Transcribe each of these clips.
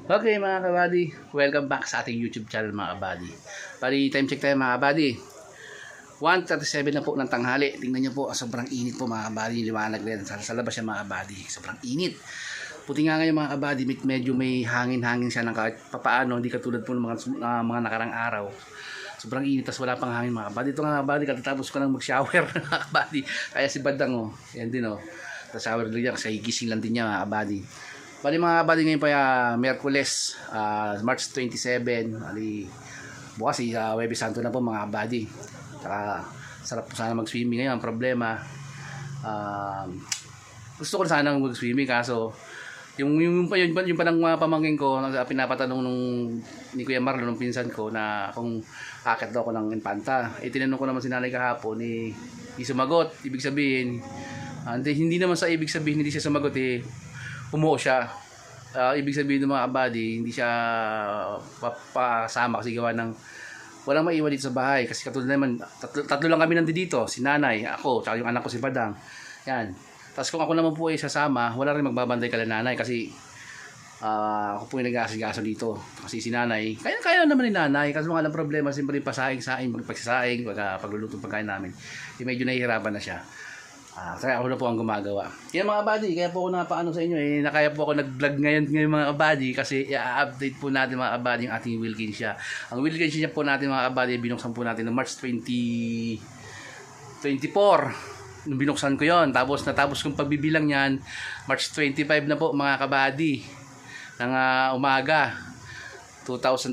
Okay mga kabady, welcome back sa ating YouTube channel mga kabady. Bali, time check tayo mga kabady. 1:37 na po ng tanghali. Tingnan nyo po, sobrang init po mga kabady. Liwanag rin sa labas yan mga kabady. Sobrang init. Puti nga ngayon mga kabady, medyo may hangin-hangin siya ng kahit papaano. Hindi katulad po ng mga nakarang araw. Sobrang init, tas wala pang hangin mga kabady. Ito nga mga kabady, katatapos ko nang mag-shower mga kabady. Kaya si Badang yan din shower din niya kasi gising lang din niya mga kabady. Bali mga kabady, ngayon pa Miyerkules, March 27. Bali bukas Huwebes Santo na po mga kabady. Saka sarap po sana mag-swimming ngayon. Ang problema, gusto ko sana mag-swimming kaso yung palang mga pamangkin ko pinapatanong ni Kuya Marlon, nung pinsan ko, na kung akit daw ako ng Infanta. Tinanong ko naman si nanay kahapon, hindi sumagot. Ibig sabihin, hindi naman sa ibig sabihin hindi siya sumagot, umuo siya. Ibig sabihin ng mga kabady, hindi siya papasama kasi gawa ng walang maiwan dito sa bahay. Kasi katulad naman, tatlo lang kami nandito, si nanay, ako, tsaka yung anak ko si Badang. Yan. Tapos kung ako naman po ay sasama, wala rin magbabantay kala nanay kasi ako po yung nag-aasigaso dito. Kasi si nanay, kaya naman ni nanay. Kasi mga problema, siyempre pasaing-saing, pagsasaing, pagluluto ng pagkain namin. Medyo nahihirapan na siya. Kaya ako na po ang gumagawa. Yan mga kabady, kaya po ako napaano sa inyo nakaya po ako nag-vlog ngayon mga kabady kasi i-update po natin mga kabady yung ating Wilkinsia. Ang Wilkinsia po natin mga kabady, binuksan po natin noong March 2024. Nung binuksan ko yon, tapos natapos kong pagbibilang niyan, March 25 na po mga kabady ng umaga. August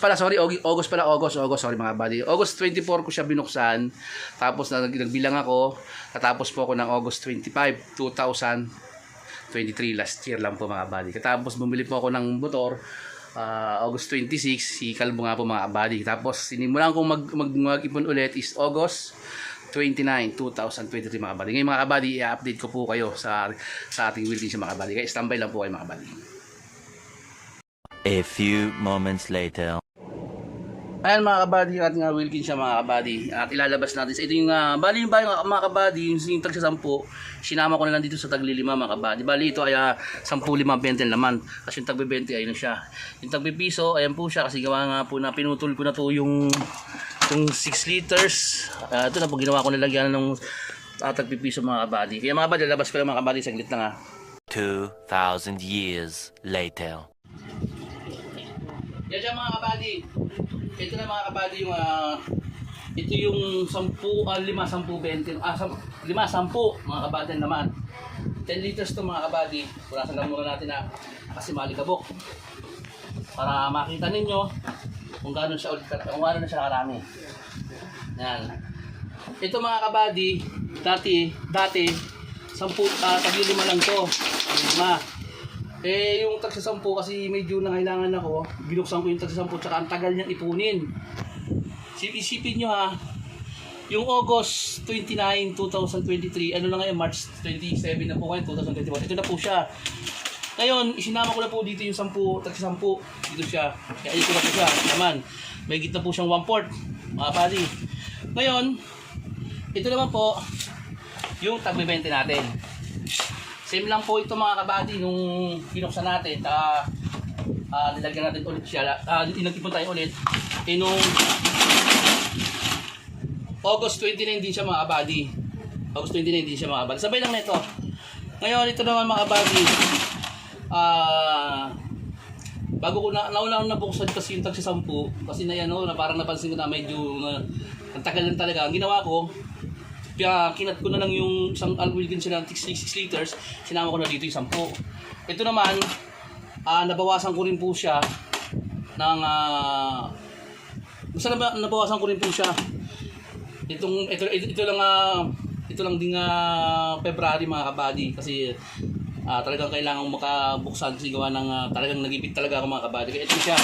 mga buddy. August 24 ko siya binuksan. Tapos nagbilang ako. Tatapos po ako ng August 25, 2023. Last year lang po mga buddy. Tapos bumili po ako ng motor August 26, si Kalbo nga po mga buddy. Tapos sinimulan kong mag-ipon ulit is August 29, 2023 mga buddy. Ngayon mga buddy, i-update ko po kayo sa ating Wilkinsia mga buddy. Kaya standby lang po kayo mga buddy. A few moments later. Ayan mga kabady, yung ating Wilkinsia mga kabady. At ilalabas natin sa ito yung bali yung bahay mga kabady, yung tag sa 10. Sinama ko na lang dito sa tag 5 mga kabady. Bali ito ay 10,520 naman. Kasi yung tag 20 ayun siya. Yung tag piso, ayan po siya kasi gawa nga po na pinutol ko na to yung 6 liters. Ito na po ginawa ko nilagyan ng tag piso mga kabady. Kaya mga kabady, lalabas ko lang mga kabady, saglit lang 2,000 years later. Yan siya mga kabady. Ito na mga kabady yung ito yung 10, 5, 10, 20, 5, 10 mga kabady naman. 10 liters to mga kabady. Punasan lang muna natin kasi malikabok. Para makita ninyo kung gaano na siya karami. Yan. Ito mga kabady, dati 10, tagi 5 lang to. 5. Yung tag sa 10 kasi medyo nangailangan ako, binuksan ko yung tag sa 10 tsaka ang tagal niyang ipunin. Isipin nyo yung August 29, 2023, ano na ngayon, March 27 na po ngayon, 2021. Ito na po siya. Ngayon, isinama ko na po dito yung 10, tag sa 10. Dito siya. Kaya ito na po siya. Naman, may gitna po siyang 1/4, mga padi. Ngayon, ito naman po, yung tag 20 natin. Same lang po ito mga kabady nung binuksan natin. Nilagyan natin ulit siya. Inagtipon tayo ulit. Nung August 29 din siya mga kabady. August 29 din siya mga kabady. Sabay lang nito. Ngayon ito naman mga kabady. Bago ko nauna nabuksan kasi yung tag sa 10. Kasi na parang napansin ko na medyo ang tagal lang talaga. Ang ginawa ko, kaya kinat ko na lang yung isang Wilkinsia ng 6 liters, sinama ko na dito yung 10. Ito naman, nabawasan ko rin po siya ng nabawasan ko rin po siya. Ito lang ding February mga kabady kasi talagang kailangan makabuksan kasi gawa ng talagang nagipit talaga ako mga kabady. Kaya ito siya.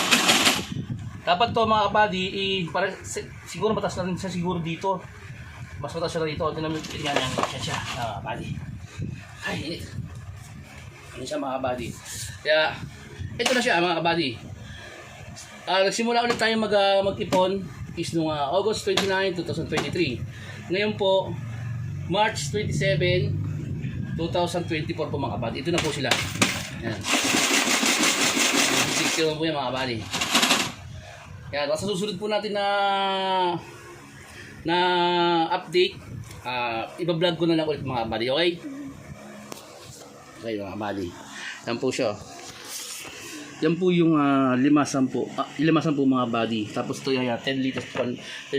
Dapat to mga kabady, siguro matas na rin siya siguro dito. Mas mataas siya rito. Ito naman yan siya. Body. Ay, init. Ano siya mga kabady. Kaya, ito na siya mga kabady. Nagsimula ulit tayo mag-ipon is noong August 29, 2023. Ngayon po, March 27, 2024 po mga kabady. Ito na po sila. Ayan. ko naman po yan mga kabady. Yan, sa susunod po natin na update, iba-vlog ko na lang ulit mga kabady, okay? Okay mga kabady. Yan po siya. Yan po yung 5-10 mga body. Tapos ito yan, 10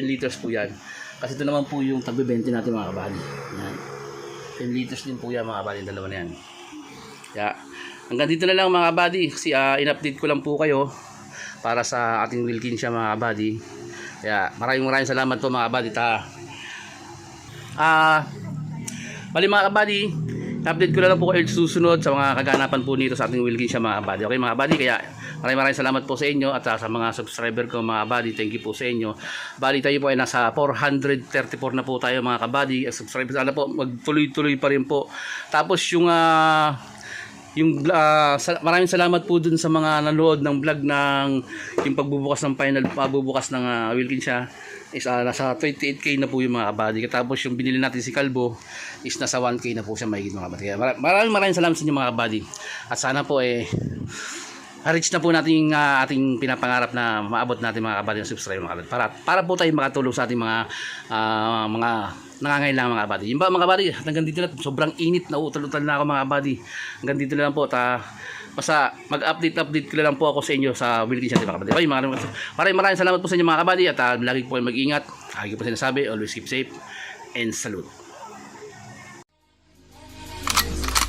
liters po yan. Kasi ito naman po yung tagbe-20 natin mga kabady. Yan. 10 liters din po yan mga kabady, dalawa na yan. Kaya, hanggang dito na lang mga kabady. Kasi in-update ko lang po kayo para sa ating Wilkin siya mga kabady. Kaya maraming salamat po mga kabady. Bali mga kabady, update ko na lang po kayo susunod sa mga kaganapan po nito sa ating Wilkin siya mga kabady. Okay mga kabady, kaya maraming salamat po sa inyo at sa mga subscriber ko mga kabady. Thank you po sa inyo. Bali tayo po ay nasa 434 na po tayo mga kabady. Subscribe sana po, magtuloy-tuloy pa rin po. Tapos maraming salamat po dun sa mga nanood ng vlog ng yung pagbubukas ng pagbubukas ng Wilkin siya is nasa 28k na po yung mga kabady. Tapos yung binili natin si Kalbo is nasa 1k na po siya mahigit mga kabady. Kaya maraming salamat sa inyo mga kabady. At sana po reach na po natin ating pinapangarap na maabot natin mga kabady ng subscribe mga kabady. Para po tayo makatulong sa ating mga nangangailangan mga kabady. Yung ba mga kabady, hanggang dito na, sobrang init na utal-utal na ako mga kabady. Hanggang dito na lang po. Basta mag-update ko na lang po ako sa inyo sa Wilkin siya mga kabady. Okay, maraming salamat po sa inyo mga kabady at lagi po kayo mag-ingat. Lagi po sinasabi, always keep safe and salute.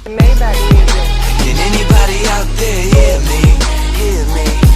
Can anybody out there hear me? Hear me?